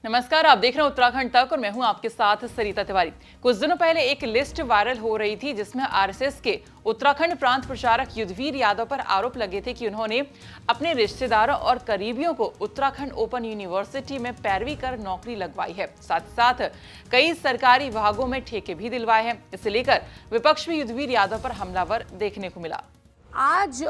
नमस्कार, आप देख रहे हैं उत्तराखंड तक और मैं हूं आपके साथ सरिता तिवारी। कुछ दिनों पहले एक लिस्ट वायरल हो रही थी जिसमें आरएसएस के उत्तराखंड प्रांत प्रचारक युद्धवीर यादव पर आरोप लगे थे कि उन्होंने अपने रिश्तेदारों और करीबियों को उत्तराखंड ओपन यूनिवर्सिटी में पैरवी कर नौकरी लगवाई है। साथ साथ कई सरकारी विभागों में ठेके भी दिलवाए हैं। इसे लेकर विपक्ष में युद्धवीर यादव पर हमलावर देखने को मिला। आज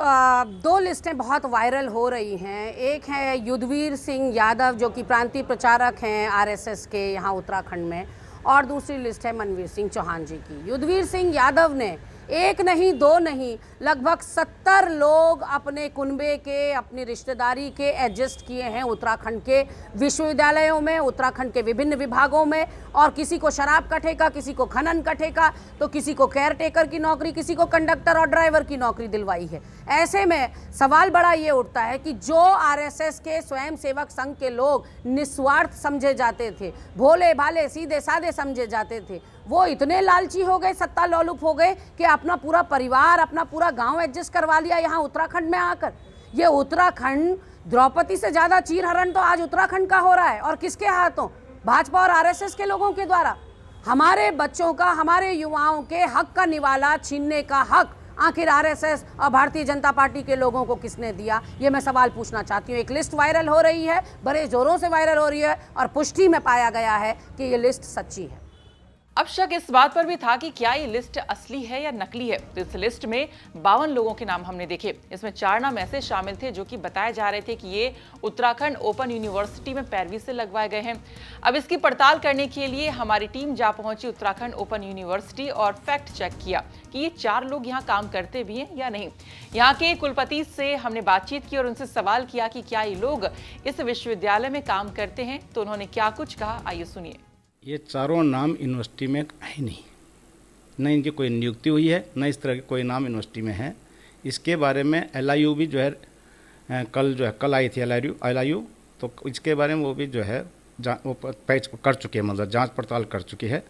दो लिस्टें बहुत वायरल हो रही हैं। एक है युद्धवीर सिंह यादव जो कि प्रांतीय प्रचारक हैं आरएसएस के यहाँ उत्तराखंड में, और दूसरी लिस्ट है मनवीर सिंह चौहान जी की। युद्धवीर सिंह यादव ने एक नहीं दो नहीं लगभग 70 लोग अपने कुनबे के, अपनी रिश्तेदारी के एडजस्ट किए हैं उत्तराखंड के विश्वविद्यालयों में, उत्तराखंड के विभिन्न विभागों में। और किसी को शराब का ठेका, किसी को खनन का ठेका, तो किसी को केयर टेकर की नौकरी, किसी को कंडक्टर और ड्राइवर की नौकरी दिलवाई है। ऐसे में सवाल बड़ा ये उठता है कि जो आरएसएस के स्वयंसेवक संघ के लोग निस्वार्थ समझे जाते थे, भोले भाले सीधे साधे समझे जाते थे, वो इतने लालची हो गए, सत्ता लोलुप हो गए कि अपना पूरा परिवार, अपना पूरा गांव एडजस्ट करवा लिया यहाँ उत्तराखंड में आकर। ये उत्तराखंड, द्रौपदी से ज्यादा चीरहरण तो आज उत्तराखंड का हो रहा है। और किसके हाथों? भाजपा और आरएसएस के लोगों के द्वारा। हमारे बच्चों का, हमारे युवाओं के हक का निवाला छीनने का हक आखिर आरएसएस और भारतीय जनता पार्टी के लोगों को किसने दिया? ये मैं सवाल पूछना चाहती हूँ। एक लिस्ट वायरल हो रही है, बड़े जोरों से वायरल हो रही है, और पुष्टि में पाया गया है कि ये लिस्ट सच्ची है। अब शक इस बात पर भी था कि क्या ये लिस्ट असली है या नकली है। तो इस लिस्ट में 52 लोगों के नाम हमने देखे। इसमें 4 नाम ऐसे शामिल थे जो कि बताए जा रहे थे कि ये उत्तराखंड ओपन यूनिवर्सिटी में पैरवी से लगवाए गए हैं। अब इसकी पड़ताल करने के लिए हमारी टीम जा पहुंची उत्तराखंड ओपन यूनिवर्सिटी और फैक्ट चेक किया कि ये 4 लोग यहाँ काम करते भी हैं या नहीं। यहाँ के कुलपति से हमने बातचीत की और उनसे सवाल किया कि क्या ये लोग इस विश्वविद्यालय में काम करते हैं। तो उन्होंने क्या कुछ कहा, आइए सुनिए। ये चारों नाम यूनिवर्सिटी में है नहीं, न इनकी कोई नियुक्ति हुई है, न इस तरह के कोई नाम यूनिवर्सिटी में है। इसके बारे में एलआईयू भी जो है कल आई थी एलआईयू, तो इसके बारे में वो भी जो है वो पैच कर चुके हैं, मतलब जांच पड़ताल कर चुकी है।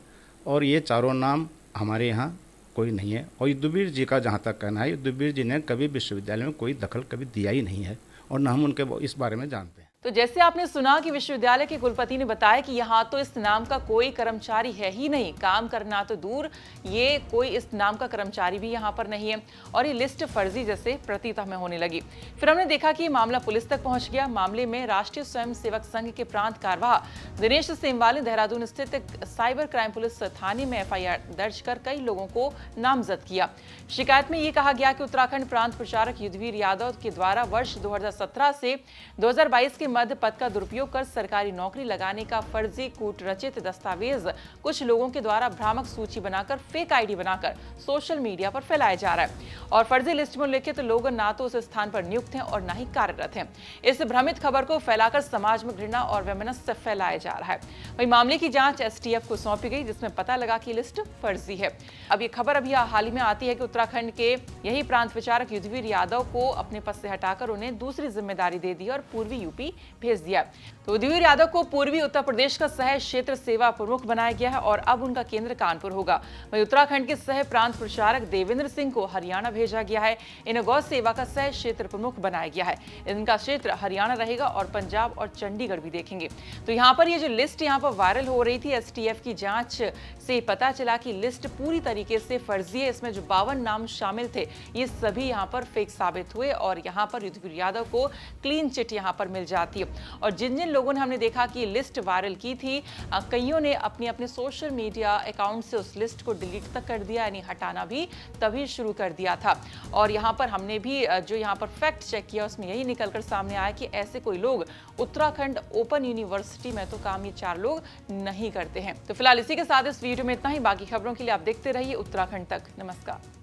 और ये चारों नाम हमारे यहाँ कोई नहीं है। और युद्धवीर जी का जहाँ तक कहना है, युद्धवीर जी ने कभी विश्वविद्यालय में कोई दखल कभी दिया ही नहीं है, और न हम उनके इस बारे में जानते हैं। तो जैसे आपने सुना कि विश्वविद्यालय के कुलपति ने बताया कि यहाँ तो इस नाम का कोई कर्मचारी है ही नहीं, काम करना तो दूर, ये कोई इस नाम का कर्मचारी भी यहाँ पर नहीं है। और ये लिस्ट फर्जी जैसे प्रतीत हमें होने लगी। फिर हमने देखा कि मामला पुलिस तक पहुंच गया। मामले में राष्ट्रीय स्वयंसेवक संघ के प्रांत कार्यवाह दिनेश सेमवाल ने देहरादून स्थित साइबर क्राइम पुलिस थाने में एफआईआर दर्ज कर कई लोगों को नामजद किया। शिकायत में ये कहा गया कि उत्तराखंड प्रांत प्रचारक युद्धवीर यादव के द्वारा वर्ष 2017 से 2022 के मध्य पद का दुरुपयोग कर सरकारी नौकरी लगाने का फर्जी कूट रचित दस्तावेज कुछ लोगों के द्वारा भ्रामक सूची बनाकर फेक आईडी बनाकर सोशल मीडिया पर फैलाया जा रहा है। और फर्जी लिस्ट में उल्लेखित लोग ना तो उस स्थान पर नियुक्त हैं और ना ही कार्यरत हैं। इस भ्रमित खबर को फैलाकर समाज में घृणा और वैमनस्य फैलाया जा रहा है। वही मामले की जांच एसटीएफ को सौंपी गई, जिसमें पता लगा कि लिस्ट फर्जी है। अब ये खबर अभी हाल ही में आती है कि उत्तराखंड के यही प्रांत प्रचारक युद्धवीर यादव को अपने पद से हटाकर उन्हें दूसरी जिम्मेदारी दे दी और पूर्वी यूपी भेज दिया। तो युद्धवीर यादव को पूर्वी उत्तर प्रदेश का सह क्षेत्र सेवा प्रमुख बनाया गया है और अब उनका केंद्र कानपुर होगा। वहीं उत्तराखंड के सह प्रांत प्रचारक देवेंद्र सिंह को हरियाणा भेजा गया है। इन्हें गौ सेवा का सह क्षेत्र प्रमुख बनाया गया है। इनका क्षेत्र हरियाणा रहेगा और पंजाब और चंडीगढ़ भी देखेंगे। तो यहाँ पर ये जो लिस्ट यहाँ पर वायरल हो रही थी, एसटीएफ की जांच से पता चला कि लिस्ट पूरी तरीके से फर्जी है। इसमें जो 52 नाम शामिल थे, ये सभी यहाँ पर फेक साबित हुए और यहाँ पर युद्धवीर यादव को क्लीन चिट यहाँ पर मिल जाती है। और जिन जिन लोगों ने हमने देखा कि लिस्ट वायरल की थी, कईयों ने अपने अपने सोशल मीडिया अकाउंट से उस लिस्ट को डिलीट तक कर दिया, यानी हटाना भी तभी शुरू कर दिया था। और यहाँ पर हमने भी जो यहाँ पर फैक्ट चेक किया, उसमें यही निकलकर सामने आया कि ऐसे कोई लोग उत्तराखंड ओपन यूनिवर्सिटी में तो काम ये 4 लोग नहीं करते हैं। तो फिलहाल इसी के साथ इस वीडियो में इतना ही। बाकी खबरों के लिए आप देखते रहिए उत्तराखंड तक। नमस्कार।